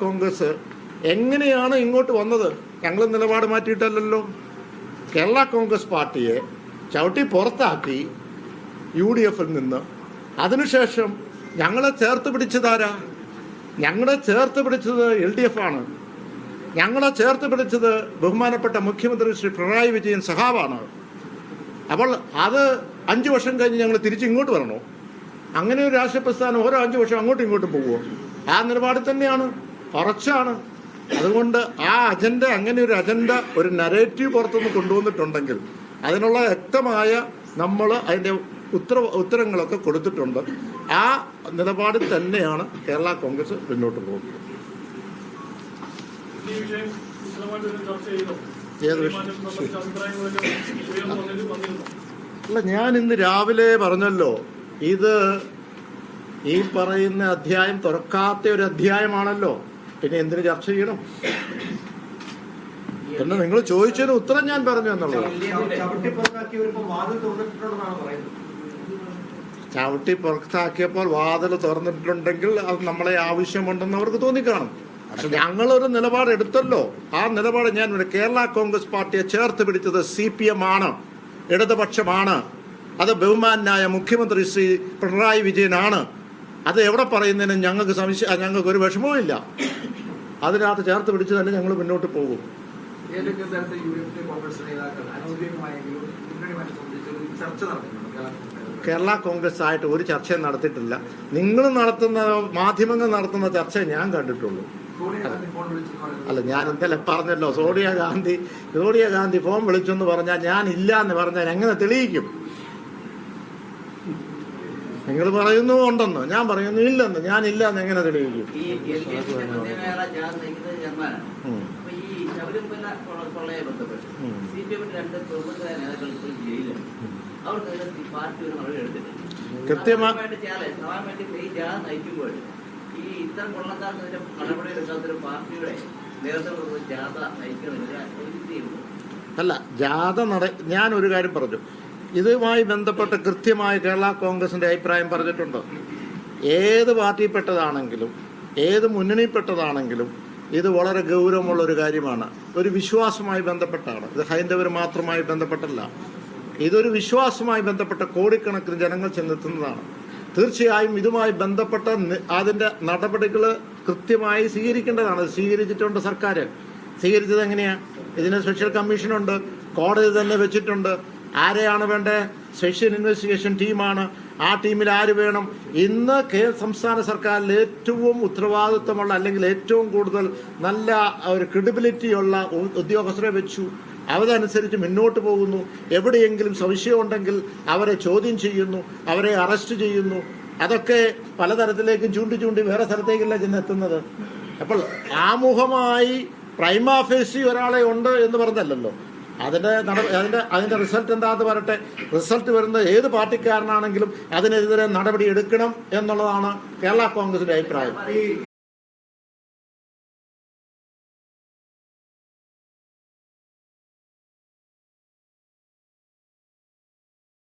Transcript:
കോൺഗ്രസ് എങ്ങനെയാണ് ഇങ്ങോട്ട് വന്നത്? ഞങ്ങൾ നിലപാട് മാറ്റിയിട്ടല്ലല്ലോ. കേരള കോൺഗ്രസ് പാർട്ടിയെ ചവിട്ടി പുറത്താക്കി UDF-ൽ നിന്ന്. അതിനുശേഷം ഞങ്ങളെ ചേർത്ത് പിടിച്ചതാരാ? ഞങ്ങളെ ചേർത്ത് പിടിച്ചത് LDF ആണ്. ഞങ്ങളെ ചേർത്ത് പിടിച്ചത് ബഹുമാനപ്പെട്ട മുഖ്യമന്ത്രി ശ്രീ പിണറായി വിജയൻ സഹാവാണ്. അപ്പോൾ അത് 5 വർഷം കഴിഞ്ഞ് ഞങ്ങൾ തിരിച്ച് ഇങ്ങോട്ട് വരണോ? അങ്ങനെ ഒരു രാഷ്ട്രീയ പ്രസ്ഥാനം ഓരോ 5 വർഷം അങ്ങോട്ടും ഇങ്ങോട്ടും പോകുമോ? ആ നിലപാടിൽ തന്നെയാണ്, ഉറച്ചാണ്. അതുകൊണ്ട് ആ അജണ്ട, അങ്ങനെ ഒരു അജണ്ട, ഒരു നരേറ്റീവ് പുറത്തുനിന്ന് കൊണ്ടുവന്നിട്ടുണ്ടെങ്കിൽ അതിനുള്ള വ്യക്തമായ നമ്മൾ അതിൻ്റെ ഉത്തരങ്ങളൊക്കെ കൊടുത്തിട്ടുണ്ട്. ആ നിലപാടിൽ തന്നെയാണ് കേരള കോൺഗ്രസ് മുന്നോട്ട് പോകുന്നത്. അല്ല, ഞാൻ ഇന്ന് രാവിലെ പറഞ്ഞല്ലോ, ഇത് ഈ പറയുന്ന അധ്യായം തുറക്കാത്ത ഒരു അധ്യായമാണല്ലോ. പിന്നെ എന്തിനു ചർച്ച ചെയ്യണം? പിന്നെ നിങ്ങൾ ചോദിച്ചതിന് ഉത്തരം ഞാൻ പറഞ്ഞു എന്നുള്ളത്. ചവിട്ടി പുറത്താക്കിയപ്പോൾ വാതിൽ തുറന്നിട്ടുണ്ടെങ്കിൽ അത് നമ്മളെ ആവശ്യമുണ്ടെന്ന് അവർക്ക് തോന്നിക്കാണും. പക്ഷെ ഞങ്ങളൊരു നിലപാട് എടുത്തല്ലോ. ആ നിലപാട് ഞാൻ കേരള കോൺഗ്രസ് പാർട്ടിയെ ചേർത്ത് പിടിച്ചത് CPM ആണ്, ഇടതുപക്ഷമാണ്. അത് ബഹുമാനായ മുഖ്യമന്ത്രി ശ്രീ പിണറായി വിജയനാണ്. അത് എവിടെ പറയുന്നതിനും ഞങ്ങൾക്ക് ഒരു വിഷമവും ഇല്ല. അതിനകത്ത് ചേർത്ത് പിടിച്ച് തന്നെ ഞങ്ങൾ മുന്നോട്ട് പോകും. കേരള കോൺഗ്രസ് ആയിട്ട് ഒരു ചർച്ചയും നടത്തിയിട്ടില്ല. നിങ്ങൾ നടത്തുന്ന, മാധ്യമങ്ങൾ നടത്തുന്ന ചർച്ച ഞാൻ കണ്ടിട്ടുള്ളൂ. അല്ല, ഞാൻ ഇന്നലെ പറഞ്ഞല്ലോ, സോണിയാഗാന്ധി ഫോൺ വിളിച്ചെന്ന് പറഞ്ഞാൽ ഞാൻ ഇല്ല എന്ന് പറഞ്ഞാൽ എങ്ങനെ തെളിയിക്കും? നിങ്ങൾ പറയുന്നു ഉണ്ടെന്ന്, ഞാൻ പറയുന്നു ഇല്ലെന്ന്. ഞാൻ ഇല്ല എന്ന് എങ്ങനെ തെളിയിക്കും? കൃത്യമായി അല്ല, ജാഥ ഞാനൊരു കാര്യം പറഞ്ഞു. ഇതുമായി ബന്ധപ്പെട്ട് കൃത്യമായി കേരള കോൺഗ്രസിന്റെ അഭിപ്രായം പറഞ്ഞിട്ടുണ്ട്. ഏത് പാർട്ടിയിൽപ്പെട്ടതാണെങ്കിലും ഏത് മുന്നണിയിൽപ്പെട്ടതാണെങ്കിലും ഇത് വളരെ ഗൗരവമുള്ളൊരു കാര്യമാണ്. ഒരു വിശ്വാസവുമായി ബന്ധപ്പെട്ടാണ്. ഇത് ഹൈന്ദവർ മാത്രമായി ബന്ധപ്പെട്ടല്ല. ഇതൊരു വിശ്വാസവുമായി ബന്ധപ്പെട്ട കോടിക്കണക്കിന് ജനങ്ങൾ ചെന്നെത്തുന്നതാണ്. തീർച്ചയായും ഇതുമായി ബന്ധപ്പെട്ട അതിൻ്റെ നടപടികൾ കൃത്യമായി സ്വീകരിക്കേണ്ടതാണ്. സ്വീകരിച്ചിട്ടുണ്ട് സർക്കാർ. സ്വീകരിച്ചത് എങ്ങനെയാണ്? ഇതിന് സ്പെഷ്യൽ കമ്മീഷനുണ്ട്, കോടതി തന്നെ വെച്ചിട്ടുണ്ട്. ആരെയാണ് വേണ്ടത്? സ്പെഷ്യൽ ഇൻവെസ്റ്റിഗേഷൻ ടീമാണ്. ആ ടീമിൽ ആര് വേണം? ഇന്ന് സംസ്ഥാന സർക്കാരിൽ ഏറ്റവും ഉത്തരവാദിത്വമുള്ള, അല്ലെങ്കിൽ ഏറ്റവും കൂടുതൽ നല്ല ഒരു ക്രെഡിബിലിറ്റിയുള്ള ഉദ്യോഗസ്ഥരെ വെച്ചു. അതനുസരിച്ച് മുന്നോട്ട് പോകുന്നു. എവിടെയെങ്കിലും സംശയം ഉണ്ടെങ്കിൽ അവരെ ചോദ്യം ചെയ്യുന്നു, അവരെ അറസ്റ്റ് ചെയ്യുന്നു. അതൊക്കെ പലതരത്തിലേക്കും ചൂണ്ടി വേറെ സ്ഥലത്തേക്കല്ല ചെന്നെത്തുന്നത്. അപ്പോൾ ആമുഖമായി പ്രൈമാ ഫേസി ഒരാളെ ഉണ്ട് എന്ന് പറഞ്ഞല്ലോ. അതിന്റെ റിസൾട്ട് എന്താന്ന് പറയട്ടെ. റിസൾട്ട് വരുന്നത് ഏത് പാർട്ടിക്കാരനാണെങ്കിലും അതിനെതിരെ നടപടി എടുക്കണം എന്നുള്ളതാണ് കേരള കോൺഗ്രസിന്റെ അഭിപ്രായം.